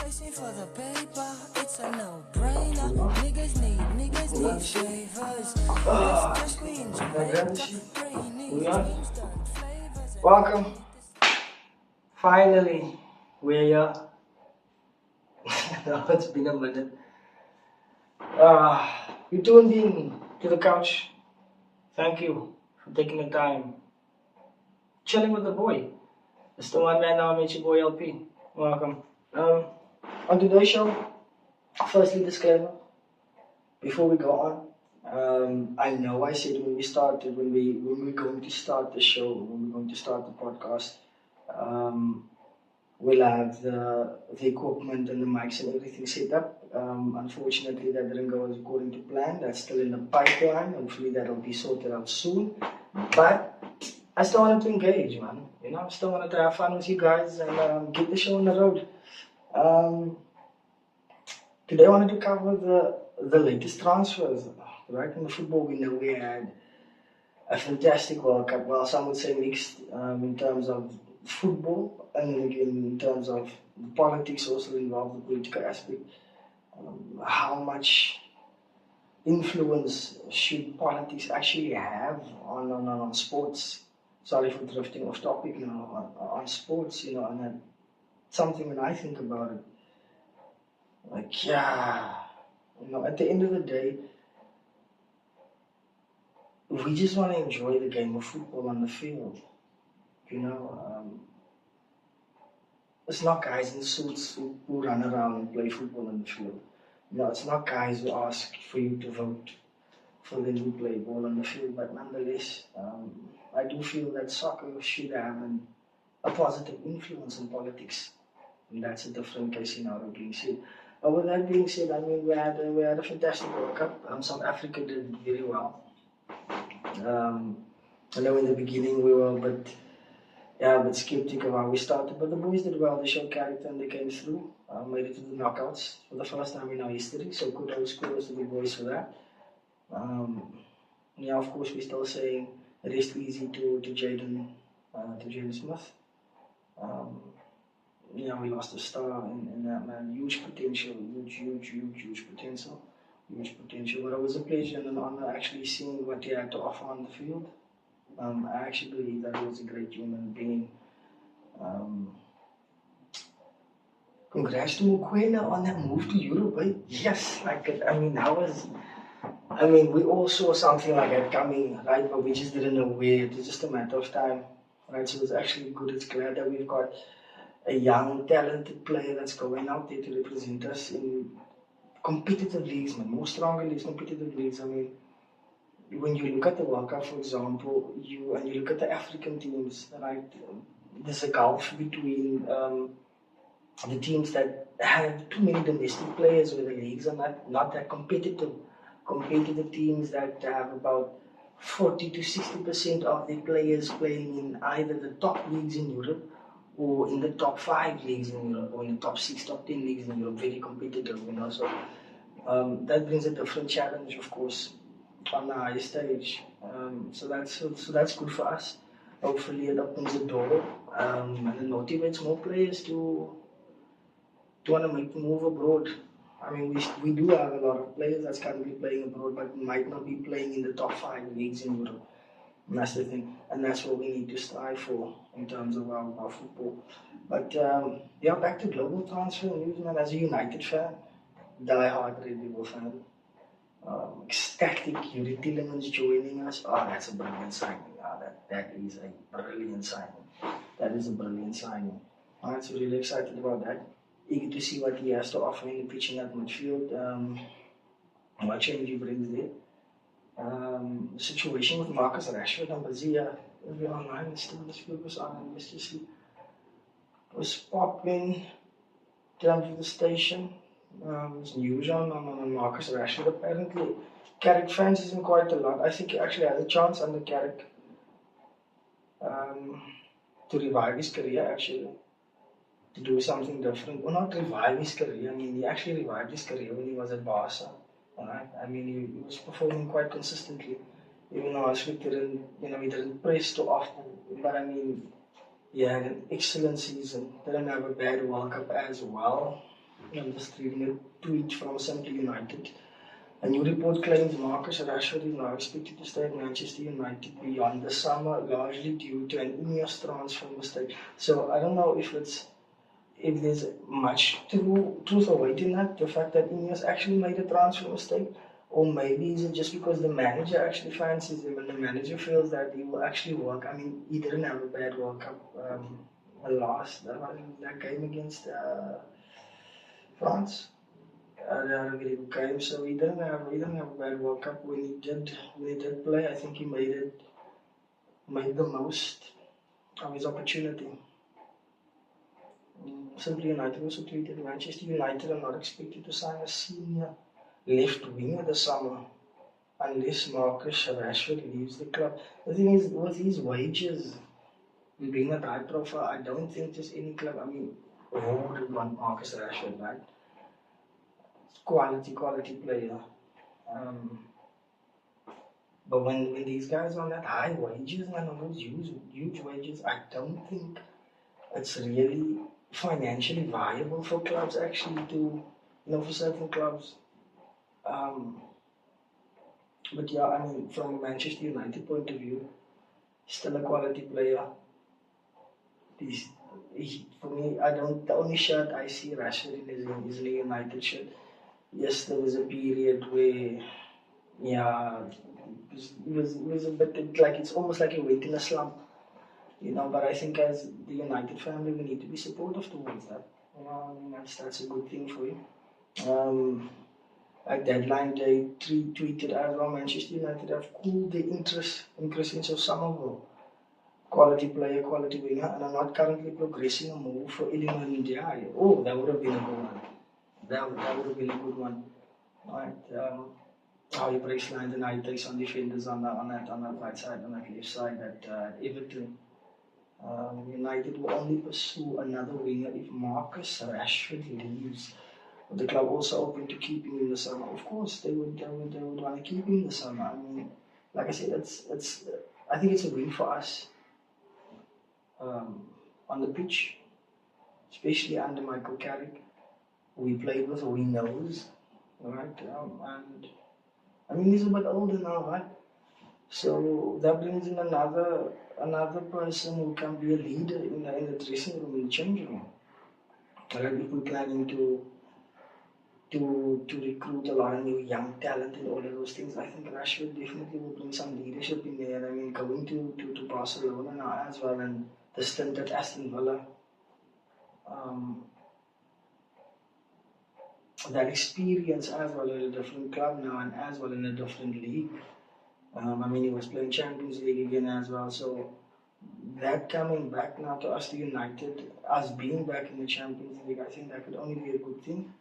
chasing for the paper, it's a no-brainer. Niggas need favors. That's just we in Jamaica. Training teams done flavors. Welcome. Finally, we're here. It's been a minute. You tuned in to the couch. Thank you for taking the time. Chilling with the boy. It's the one man now, I met your boy LP. Welcome. On today's show, firstly, disclaimer. Before we go on, I know I said when we're going to start the show, when we're going to start the podcast, we'll have the equipment and the mics and everything set up. Unfortunately, that didn't go as according to plan. That's still in the pipeline. Hopefully, that'll be sorted out soon. But I still wanted to engage, man. You know, I still wanted to have fun with you guys and get the show on the road. Today, I wanted to cover the latest transfers. Right in the football, we know we had a fantastic World Cup. Well, some would say mixed in terms of football, and again in terms of the politics also involved, the political aspect. How much influence should politics actually have on sports? Sorry for drifting off topic, on sports, and that's something when I think about it, like, at the end of the day, we just want to enjoy the game of football on the field, It's not guys in suits who run around and play football on the field. It's not guys who ask for you to vote for them who play ball on the field. But nonetheless, I do feel that soccer should have a positive influence on politics. And that's a different case scenario being said. But with that being said, I mean, we had a fantastic World Cup. South Africa did very well. I know in the beginning we were a bit skeptic of how we started, but the boys did well. They showed character and they came through, made it to the knockouts for the first time in our history. So kudos to the boys for that. Of course, we're still saying rest easy to Jaden Smith. We lost a star in that man. Huge potential, huge potential. But it was a pleasure and an honor actually seeing what he had to offer on the field. I actually believe that he was a great human being. Congrats to Mukwena on that move to Europe, eh? Yes, we all saw something like that coming, right? But we just didn't know where. It was just a matter of time, right? So it's actually good. It's glad that we've got a young, talented player that's going out there to represent us in competitive leagues, man. More stronger leagues, competitive leagues. When you look at the World Cup, for example, you look at the African teams, right? There's a gulf between the teams that have too many domestic players where the leagues are not that competitive, compared to the teams that have about 40 to 60% of their players playing in either the top leagues in Europe or in the top 5 leagues in Europe or in the top 6, top 10 leagues in Europe, very competitive, So that brings a different challenge, of course, on the high stage. So that's good for us. Hopefully it opens the door and it motivates more players to want to make the move abroad. We do have a lot of players that's currently playing abroad, but might not be playing in the top 5 leagues in Europe. And that's the thing, and that's what we need to strive for in terms of our football. But back to global transfer news, man. As a United fan, die-hard Red Devil fan, ecstatic Yuri Tillemans joining us. Oh, that's a brilliant signing. That is a brilliant signing. That is a brilliant signing. Alright, so really excited about that. Eager to see what he has to offer in the pitching at midfield. What change he brings there. The situation with Marcus Rashford and Bazia, we're online, still this focus on, let's just see. Was popping down to the station. There's news on Marcus Rashford. Apparently, Carrick fans isn't quite a lot. I think he actually has a chance under Carrick to revive his career, actually. To do something different. Well, not revive his career. He actually revived his career when he was at Barca. Right? He was performing quite consistently, even though Ashwin didn't press too often. But he had an excellent season. Didn't have a bad World Cup as well. I'm just reading a tweet from Simply United. A new report claims Marcus Rashford is now expected to stay at Manchester United beyond the summer, largely due to an Ineos transfer mistake. So I don't know if there's much truth or weight in that, the fact that Ineos actually made a transfer mistake, or maybe is it just because the manager actually fancies him and the manager feels that he will actually work. I mean, he didn't have a bad World Cup that game against France. They had a very good game, so he didn't have a bad World Cup. When he did play, I think he made the most of his opportunity. Simply United also tweeted Manchester United are not expected to sign a senior left winger this summer unless Marcus Rashford leaves the club. The thing is, with his wages being a high profile, I don't think there's any club. I mean, who would want Marcus Rashford, right? Quality player. Um, but when these guys are on that high wages and on those huge wages, I don't think it's really financially viable for clubs actually to, for certain clubs. Um, but yeah, I mean, from a Manchester United point of view, still a quality player. For me, I don't. The only shirt I see Rashford in is a United shirt. Yes, there was a period where, yeah, it was a bit like it's almost like a weight in a slump, But I think as the United family, we need to be supportive towards that. I mean, that's a good thing for you. At deadline day, tweeted as well, Manchester United have cooled the interest in Christian Somerville, quality player, quality winger, and are not currently progressing a move for Illinois India. Oh, that would have been a good one. That would have been a good one. Right. How he breaks lines and how he takes on defenders on that right side, on that left side at Everton. United will only pursue another winger if Marcus Rashford leaves. The club also open to keeping him in the summer. Of course, they would want to keep him in the summer. I mean, like I said, it's. I think it's a win for us um, on the pitch, especially under Michael Carrick, who we played with, who he knows, right? And I mean, he's a bit older now, right? So that brings in another person who can be a leader in the dressing room, in the changing room. Right? If we're planning to recruit a lot of new young talent and all of those things, I think Rashford definitely will bring some leadership in there. I mean, going to Barcelona now as well, and the stint at Aston Villa, um, that experience as well in a different club now and as well in a different league. I mean, he was playing Champions League again as well, so that coming back now to us, the United, us being back in the Champions League, I think that could only be a good thing.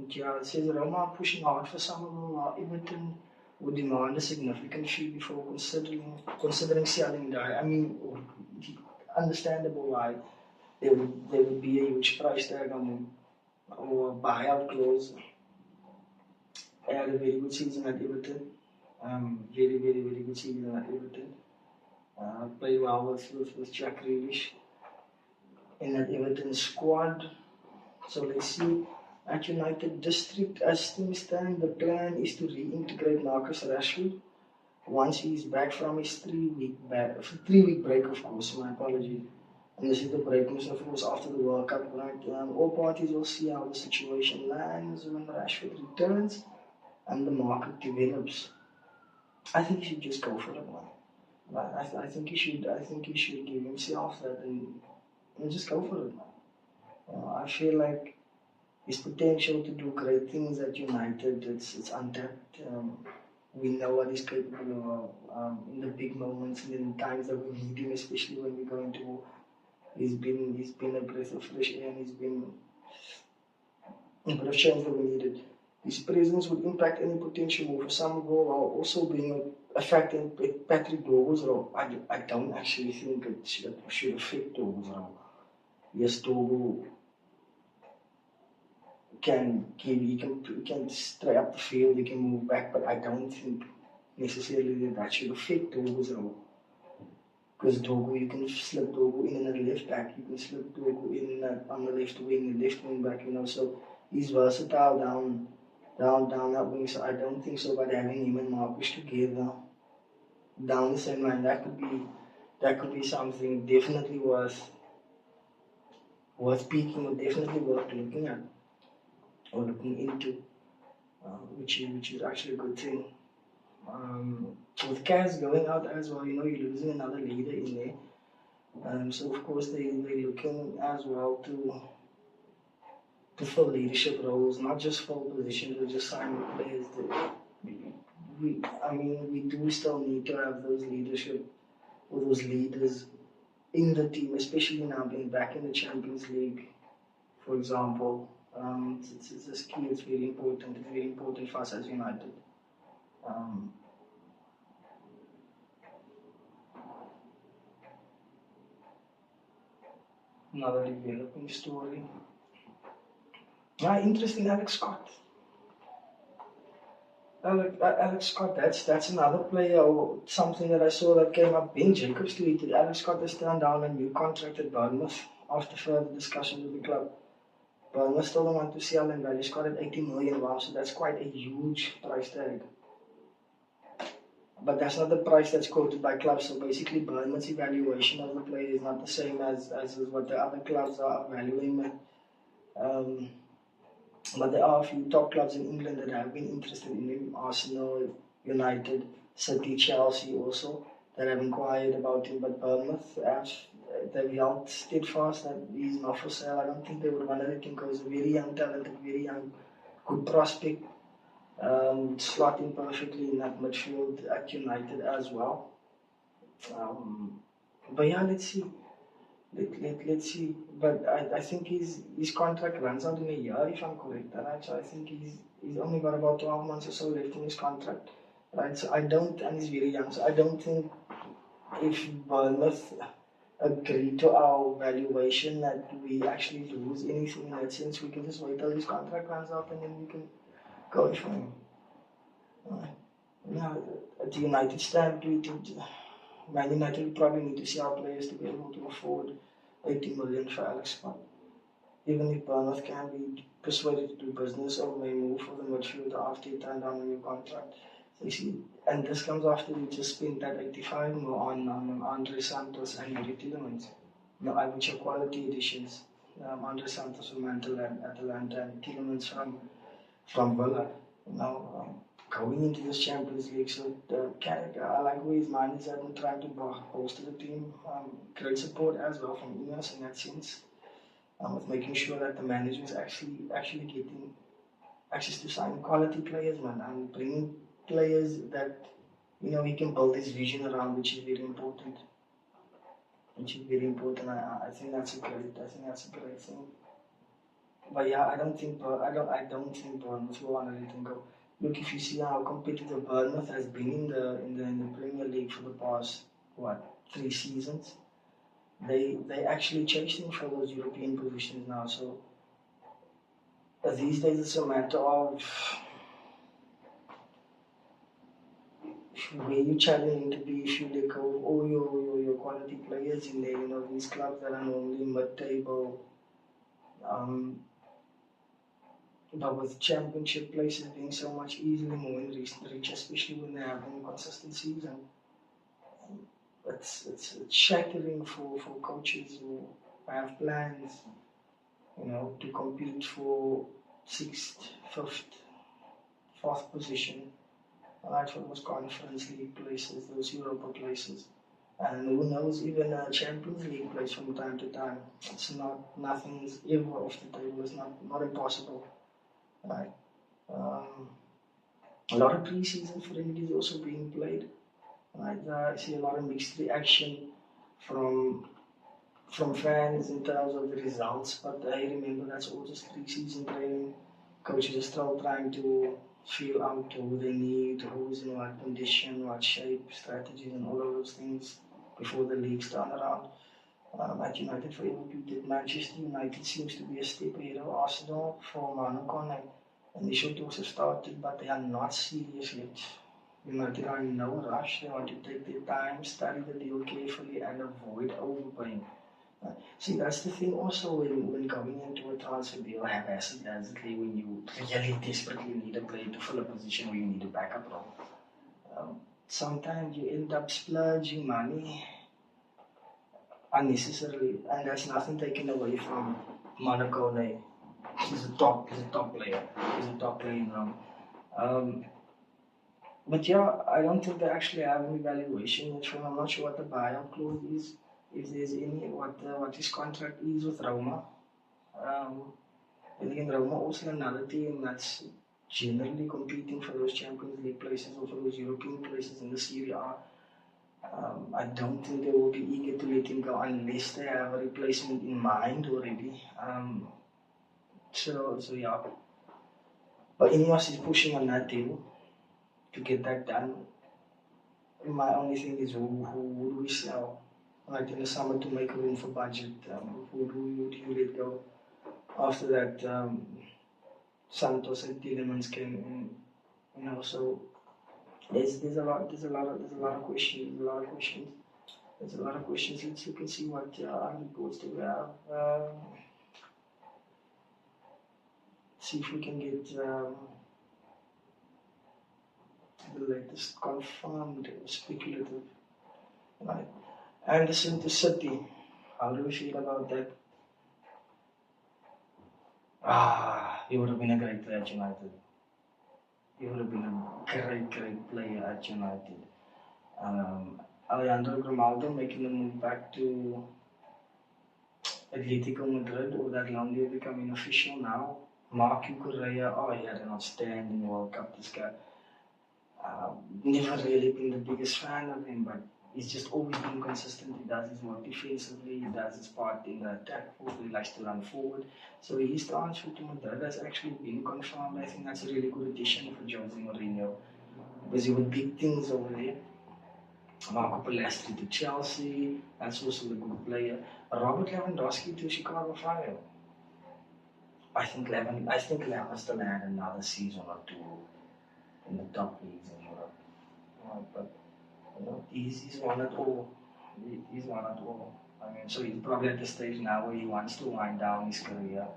Yeah, it says Roma pushing hard for some of them. Everton would demand a significant fee before considering selling Dye. I mean, understandable why there would be a huge price tag on him or a buyout clause. He had a very good season at Everton. Very good season at Everton. Played well with Jack Grealish in that Everton squad. So let's see. At United District, as things stand, the plan is to reintegrate Marcus Rashford once he's back from his 3-week break, of course. My apology. And this is the break, of course, after the World Cup. Right? All parties will see how the situation lands when Rashford returns and the market develops. I think he should just go for it, man. I think he should. I think he should give himself that and just go for it, man. I feel like his potential to do great things at United, it's untapped. We know what he's capable of in the big moments and in times that we need him, especially when we go into war. He's been a breath of fresh air and he's been a bit of change that we needed. His presence would impact any potential move for Somerville while also being a factor in Patrick Dorgu's role. I don't actually think it should affect Dorgu's role. Yes, Dorgu he can stray up the field, he can move back, but I don't think necessarily that should affect Dorgu's role. Because Dogu, you can slip Dogu in a left back, you can slip Dogu in on the left wing back, so he's versatile down that wing. So I don't think so, but having him and Marcus together down the same line, that could be something definitely worth peaking, or definitely worth looking at or looking into, which is actually a good thing. With Kaz going out as well, you're losing another leader in there. So of course they're looking as well to fill leadership roles, not just fill positions or just sign players. We do still need to have those leadership or those leaders in the team, especially now being back in the Champions League, for example. It's key. It's very important. It's very important for us as United. Another developing story. Interesting, Alex Scott. Alex Scott, that's another player or something that I saw that came up. Ben Jacobs tweeted Alex Scott has turned down a new contract at Bournemouth after further discussion with the club. Bournemouth still don't want to sell him, value Scott at 80 million. Wow, so that's quite a huge price tag. But that's not the price that's quoted by clubs. So basically, Bournemouth's evaluation of the player is not the same as what the other clubs are valuing him at. But there are a few top clubs in England that have been interested in him. Arsenal, United, City, Chelsea also, that have inquired about him. But Bournemouth, they've held steadfast that he's not for sale. I don't think they would want to let him go. He's a very young, talented, very young, good prospect. Slotting perfectly in that midfield at United as well. But yeah, let's see. Let's see. But I think his contract runs out in a year, if I'm correct. Right? So I think he's only got about 12 months or so left in his contract. Right? So and he's very young. So I don't think if Bournemouth agree to our valuation that we actually lose anything in that sense. We can just wait till his contract runs out and then we can go for him. Now, at the United stand, Man United will probably need to see our players to be able to afford 80 million for Alex Scott. Even if Bournemouth can be persuaded to do business or may move for the midfielder after he turned down a new contract. So you see, and this comes after we just spent that 85 million on Andre Santos and Yuri Tielemans. Which are quality additions. Andre Santos from Atalanta and Tielemans from Villa. Going into this Champions League, so I like where his mind is at and trying to bolster the team. Great support as well from Ineos in that sense, with making sure that the manager is actually getting access to sign quality players, man, and bringing players that he can build his vision around, which is very important. I think that's a great thing. But yeah, I don't think Bournemouth will want to let him go. Look, if you see how competitive Bournemouth has been in the Premier League for the past 3 seasons, they actually chasing for those European positions now. So these days it's a matter of where you challenging to be. If you let go of all your quality players in there, these clubs that are normally mid-table. But with championship places being so much easily more in recent reach, especially when they're having consistent season, it's shattering for coaches who have plans, to compete for 6th, 5th, 4th position, right, for those Conference League places, those Europa places. And who knows, even a Champions League place from time to time. Nothing is ever off the table. It's not impossible. Right. A lot of pre-season friendlies also being played. Right. I see a lot of mixed reaction from fans in terms of the results, but I remember that's all just pre-season training. Coaches are still trying to feel out who they need, who's in what condition, what shape, strategies, and all of those things before the leagues turn around. At United, for ThereaL.P, Manchester United seems to be a step ahead of Arsenal for Monacon. Initial talks have started, but they are not serious yet. United are in no rush. They want to take their time, study the deal carefully, and avoid overpaying. See, that's the thing also when going into a transfer deal haphazardly when you really desperately need a player to fill a position where you need a backup role. Sometimes you end up splurging money unnecessarily, and that's nothing taken away from Monaco. He's a top player. He's a top player in Rome. But yeah, I don't think they actually have an evaluation yet. I'm not sure what the buyout clause is, if there's any, what his contract is with Roma. And again, Roma also another team that's generally competing for those Champions League places or for those European places in the Serie A. I don't think they will be eager to let him go unless they have a replacement in mind already. So yeah. But Ineos is pushing on that deal to get that done. My only thing is who do we sell? Like in the summer to make room for budget. Who do you let go? After that, Santos and Tielemans came in. So there's a lot of questions. There's a lot of questions. Let's look and see what other reports do we have. See if we can get the latest confirmed or speculative. Right. Anderson to City. How do we feel about that? He would have been a great player at United. He would have been a great player at United. Alejandro Grimaldo making the move back to Atletico Madrid, or that long deal becoming official now. Marco Correa, he had an outstanding World Cup, this guy. Never really been the biggest fan of him, but he's just always been consistent. He does his work defensively, he does his part in the attack, he likes to run forward. So his transfer to Madrid has actually been confirmed. I think that's a really good addition for Jose Mourinho. Busy with big things over there. Marco Palestri to Chelsea, that's also a good player. Robert Lewandowski to Chicago Fire. I think Lewandowski still had another season or two in the top leagues in Europe. But he's won it all. He's won it all. So he's probably at the stage now where he wants to wind down his career.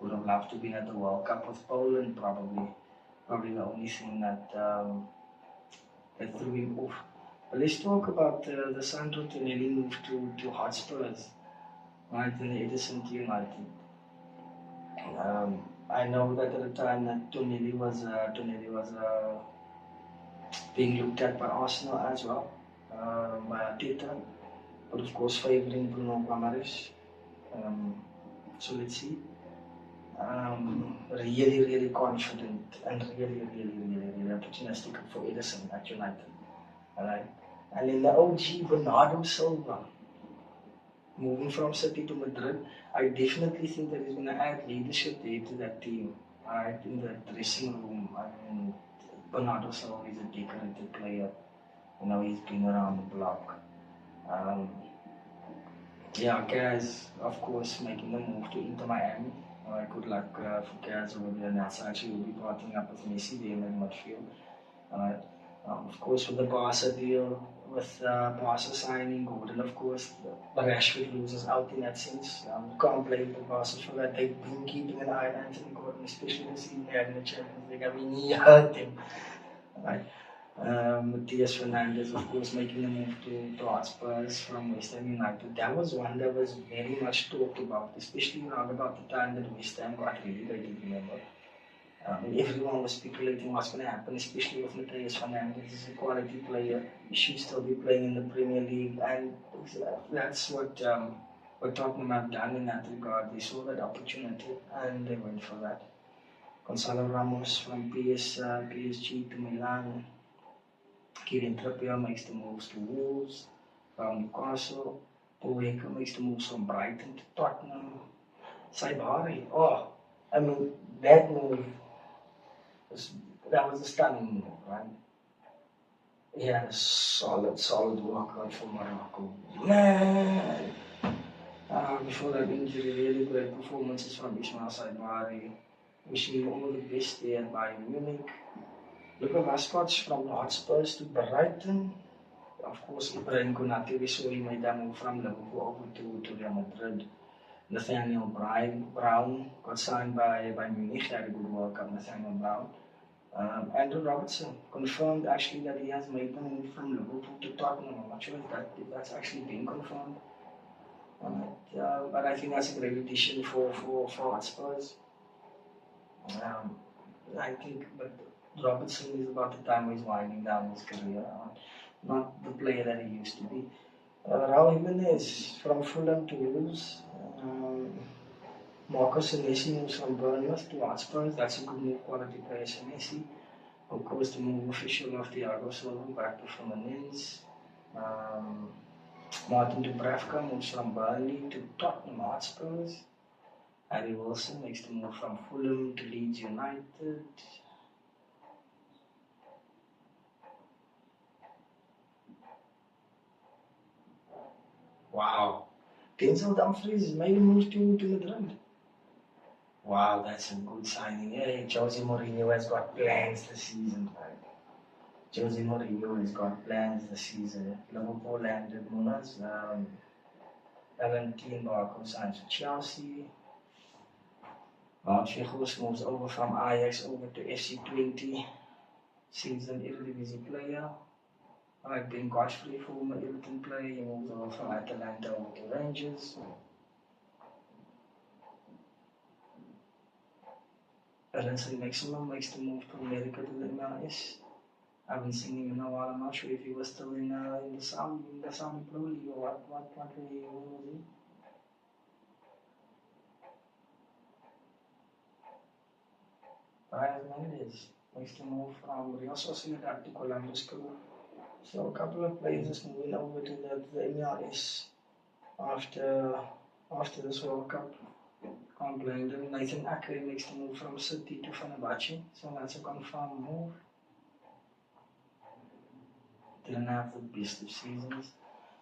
Would have loved to be at the World Cup with Poland, probably. Probably the only thing that threw him off. But let's talk about the Sandro Tonelli move to Hotspurs, right, in the Edison to United. I know that at the time that Tonelli was being looked at by Arsenal as well, by Arteta, but of course favouring Bruno Guimaraes. So let's see. Really confident and really opportunistic for Edison at United. Alright. And in the OG Bernardo Silva, moving from City to Madrid, I definitely think that he's going to add leadership there to that team. Alright, in the dressing room. Bernardo Silva is a decorated player. He's been around the block. Gaz, of course, making the move to Inter Miami. Good luck for Gaz over there on that side. So he'll be partnering up with Messi there in the midfield. Of course, with the Barca deal, with Barca signing Gordon, of course, Rashford loses out in that sense. Can't blame the Barca for that. They've been keeping an eye on Anthony Gordon, especially this season they had in the Champions League. He hurt him. Right. Matthias Fernandes, of course, making the move to Hotspurs from West Ham United. That was one that was very much talked about, especially around about the time that West Ham got relegated, remember. Everyone was speculating what's going to happen, especially with Matthias Fernandes. He's a quality player. He should still be playing in the Premier League, and that's what Tottenham have done in that regard. They saw that opportunity and they went for that. Gonzalo Ramos from PSG to Milan. Kieran Trippier makes the moves to Wolves, from Newcastle. Boyka makes the moves from Brighton to Tottenham. Saibari, that move, that was a stunning move, right? He had a solid workout for Morocco. Man! Before that injury, really great performances from Ismail Saibari. Wishing him all the best there at Bayern Munich. Look at mascots from Hotspurs to Brighton. Of course, Ibrahim Konate, we saw him made that move from Liverpool over to Real Madrid. Nathaniel Brown got signed by Munich. He had a good World Cup, Nathaniel Brown. Andrew Robertson confirmed actually that he has made the move from Liverpool to Tottenham. I'm not sure if that's actually been confirmed. But I think that's a great addition for Hotspurs. I think, but Robertson is about the time he's winding down his career. Not the player that he used to be. Raul Jimenez from Fulham to Wolves. Marcos Senesi moves from Bournemouth to Hotspurs. That's a good move, quality player Senesi. Of course, the move official of Thiago Silva back to Fluminense. Martin Dubravka moves from Burnley to Tottenham Hotspurs. Harry Wilson makes the move from Fulham to Leeds United. Wow. Denzel Dumfries made a move to Madrid. Wow, that's a good signing. Hey, Jose Mourinho has got plans this season, right? Jose Mourinho has got plans this season. Liverpool landed Munoz. Valentin Barco signs for Chelsea. Wout moves over from Ajax over to FC20. Seasoned Eredivisie player. Alright, Ben Godfrey, former Everton player, he moves over from Atalanta over to Rangers. Alanson Maximum makes the move from America to the MLS. I haven't seen him in a while. I'm not sure if he was still in the Saudi Pro League or what was he? Brian Mendes makes the move from Real Sociedad to Columbus Crew. So a couple of players is moving over to the MLS after this World Cup. Can't blame them. Nathan Ake makes the move from City to Fenerbahce, so that's a confirmed move. Didn't have the best of seasons.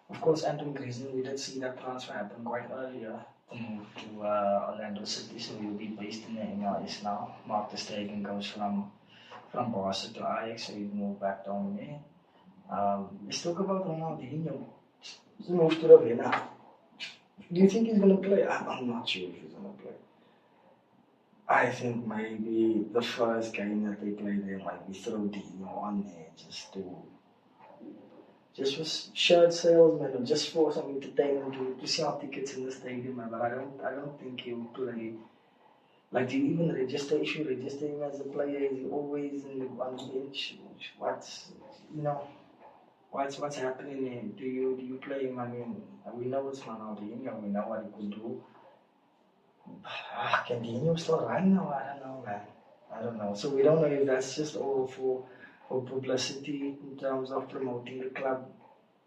Of course, Anton Griezmann, we did see that transfer happen quite earlier to move to Orlando City, so he'll be based in the MLS now. Mark ter Stegen goes from Barca to Ajax, so he'll move back down there. Let's talk about Ronaldinho. He's moved to the winner. Do you think he's going to play? I'm not sure if he's going to play. I think maybe the first game that they play there might be throw Dino on there just for shirt salesmen or just for some entertainment to sell tickets in the stadium. But I don't think he'll play. Like, do you even register? If you register him as a player, is he always on the bench? What's happening here? Do you play him? I mean, we know it's Ronaldinho, we know what he could do. Can Dino still run now? I don't know, man. I don't know. So we don't know if that's just all for publicity in terms of promoting the club,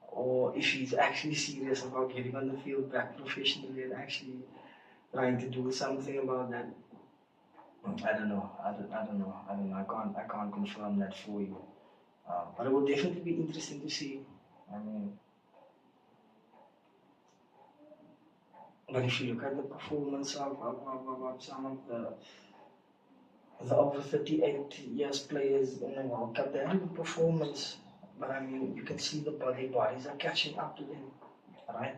or if he's actually serious about getting on the field back professionally and actually trying to do something about that. I don't know. I can't confirm that for you. But it will definitely be interesting to see. I mean, but if you look at the performance of some of the over 38 years players in the World Cup, they had a good performance. But I mean, you can see the bodies are catching up to them, right?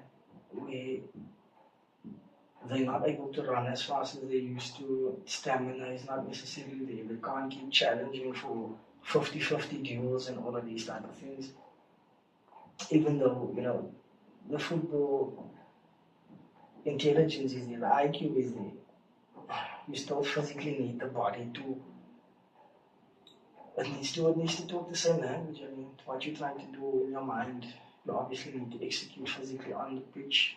They're not able to run as fast as they used to. Stamina is not necessarily there. They can't keep challenging for 50-50 duels and all of these type of things. Even though, the football intelligence is there, the IQ is there, you still physically need the body to. It needs to talk the same language. I mean, what you're trying to do in your mind, you obviously need to execute physically on the pitch.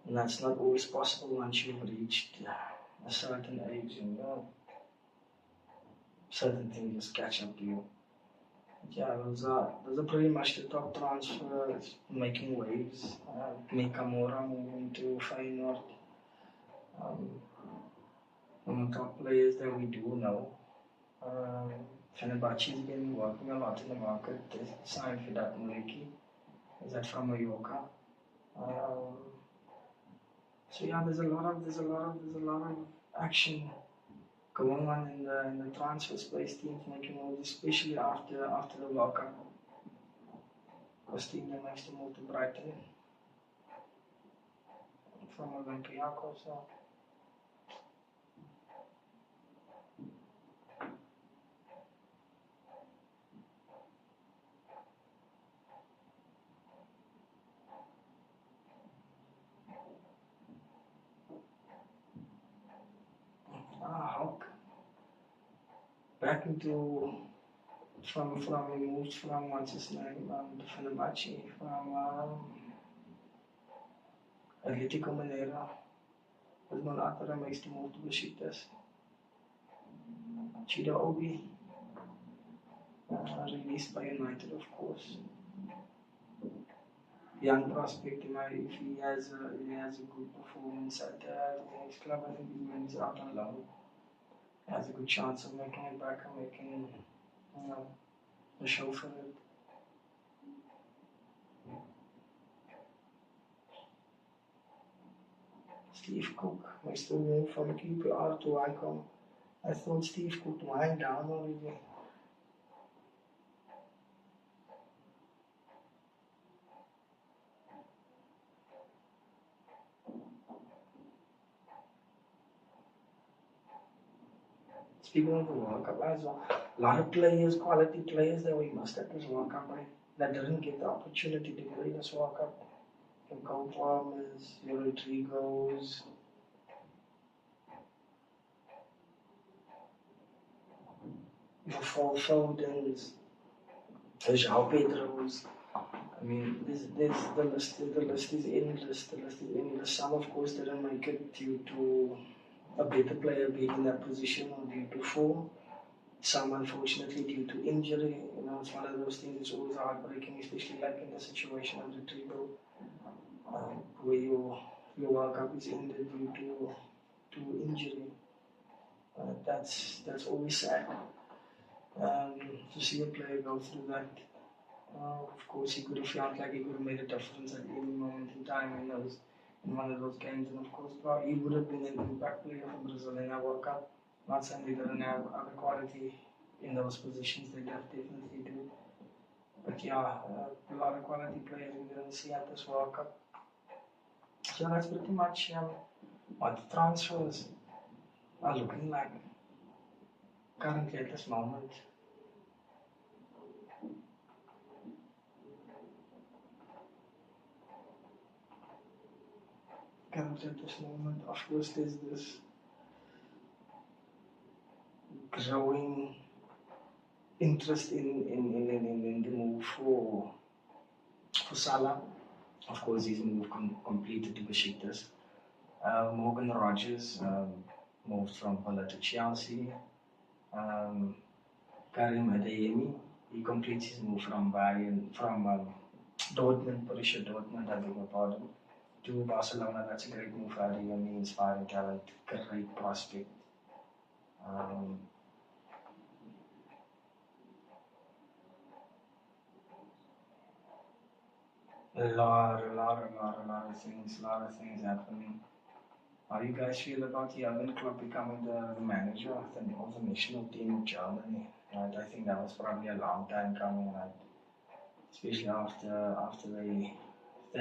And that's not always possible once you've reached a certain age, and certain things just catch up to you. But yeah, those are pretty much the top transfers making waves. Nakamura moving to Feyenoord. One of the top players that we do know. Fenerbahce has been working a lot in the market. They signed for that Muleki. Is that from Mallorca? So yeah, there's a lot of action going on in the transfer space, teams making moves, especially after the World Cup. Because team that makes the move to Brighton from Olympiacos. So. Hulk. Back into from he moved from what's his name, Fenerbahce, from Atletico Mineiro. There's no other makes the move to Besiktas. Chido Obi, released by United, of course. Young prospect, if he has a good performance at the next club, I think when he's out on loan, he has a good chance of making it back and making a show for it. Steve Cook makes the move from QPR to Icon. I thought Steve Cook lying down already. Speaking of the World Cup as well, a lot of players, quality players that we must at this World Cup, right? That didn't get the opportunity to play this World Cup. Your Cole Palmers, your Rodrigos, your Fodens, your João Pedros. I mean, the list is endless. The list is endless. Some, of course, didn't make it due to a better player being in that position or due to form. Some, unfortunately, due to injury. It's one of those things. It's always heartbreaking, especially like in the situation of the Rodrigo, where your World Cup is ended due to injury. That's always sad. To see a player go through that. Of course, he could have felt like he could have made a difference at any moment in time in one of those games, and of course, he would have been an impact player for Brazil in that World Cup. Not saying they didn't have other quality in those positions, they definitely do. But yeah, a lot of quality players we didn't see at this World Cup. So that's pretty much what the transfers are looking like currently at this moment. Currently at this moment, of course, there's this growing interest in the move for Salah. Of course, his move completed to Besiktas. Morgan Rogers moved from Villa to Chelsea. Karim Adeyemi, he completes his move from Dortmund, Borussia Dortmund, I beg your pardon, to Barcelona. That's a great move for Adeyemi, inspiring talent, great prospect. A lot of things happening. How do you guys feel about Jurgen Klopp becoming the manager of the national team of Germany? Right? I think that was probably a long time coming, right? Especially after they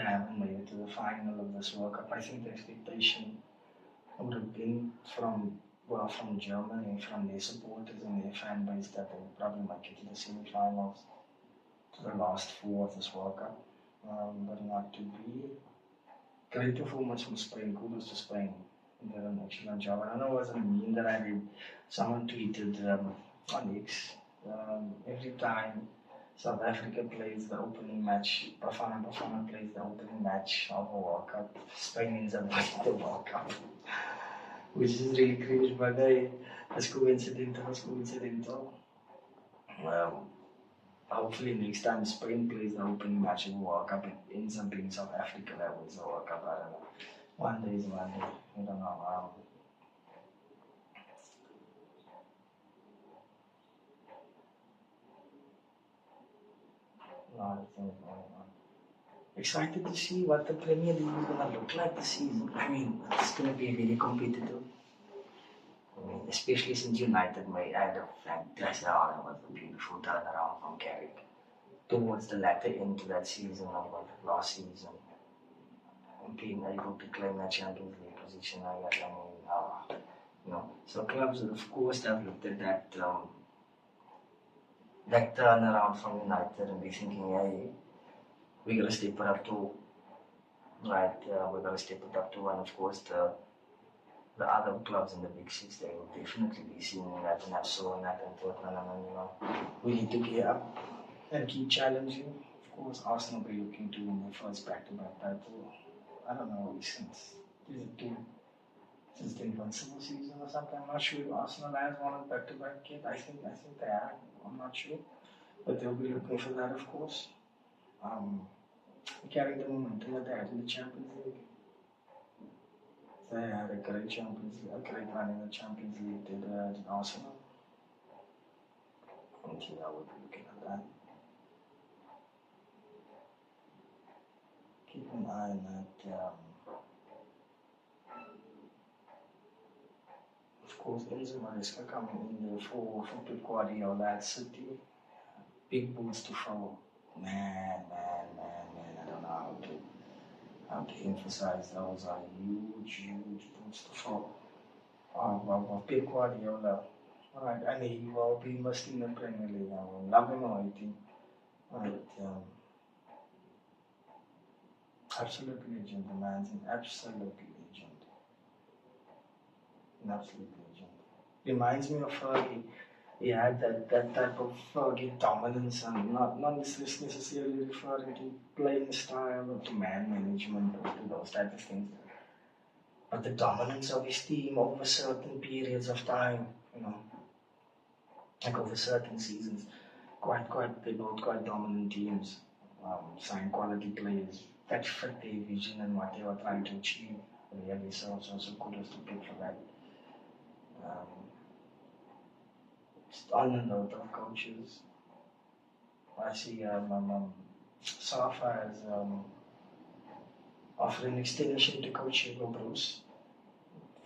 haven't made it to the final of this World Cup. I think the expectation would have been from Germany, from their supporters and their fan base, that they would probably make it to the semi-finals, to the last four of this World Cup. But not to be. Great performance from Spain. Kudos to Spain. They did an excellent job. And I know it wasn't a meme that I did. Someone tweeted on X. Every time South Africa plays the opening match, Bafana plays the opening match of a World Cup, Spain ends up winning the World Cup. Which is really cringe, but hey, that's coincidental. Hopefully next time Spain plays the opening match of the World Cup, it ends up being South Africa that wins the World Cup. I don't know. One day is one day. I don't know. A lot of things going on. Excited to see what the Premier League is going to look like this season. I mean, it's going to be really competitive. I mean, especially since United made had a fantastic, it was a beautiful turnaround from Carrick towards the latter end of that season of last season, and being able to claim that Champions League position. So clubs of course have looked at that turnaround from United and be thinking, hey, we're gonna step it up to right, we're gonna step it up to, and of course the other clubs in the Big Six, they will definitely be seeing that and showing that and Tottenham, we need to gear up and keep challenging. Of course, Arsenal will be looking to win their first back-to-back title. I don't know, since the Invincible season or something. I'm not sure if Arsenal has won it back-to-back yet. I think they have. I'm not sure, but they'll be looking for that, of course. Carrying the momentum that they had in the Champions League. They had a great great run in the Champions League. Did Arsenal. I think I would be looking at that. Keep an eye on that. Of course, Enzo Maresca coming in there for Pep Guardiola at City. Big boots to fill. Man. I don't know how to emphasize those are huge boots to fill. Of Pep Guardiola. Alright, and he will be missed in the Premier League. I will love him or hate him. Alright, absolute legend. The man's an absolute legend. An absolute legend. Reminds me of Fergie. He had that type of Fergie dominance, and not necessarily referring to playing style or to man management or to those type of things. But the dominance of his team over certain periods of time, like over certain seasons, they built quite dominant teams, signed quality players that fit their vision and what they were trying to achieve. Really, so kudos to people for that. On the note of coaches, I see Safa is offering extension to Coach Hugo Bruce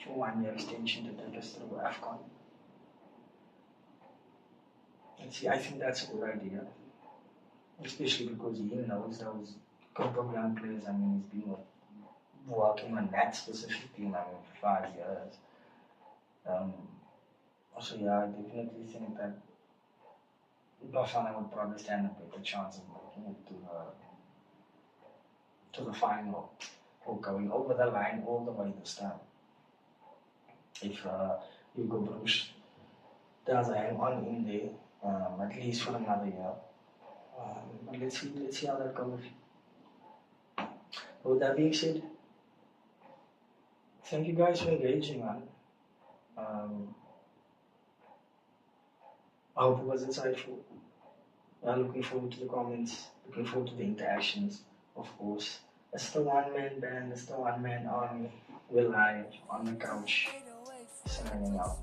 for 1 year extension to take us through AFCON. And see, I think that's a good idea, especially because he knows those group of young players. I mean, he's been working on that specific team, for 5 years. So yeah, I definitely think that Bafana would probably stand a better chance of making it to the final or going over the line all the way this time. If Hugo Bruce does hang on in there, at least for another year. But let's see how that goes. With that being said, thank you guys for engaging, man. I hope it was insightful. Looking forward to the comments, looking forward to the interactions, of course. It's the one-man band, it's the one-man army. We're live on the couch, signing out.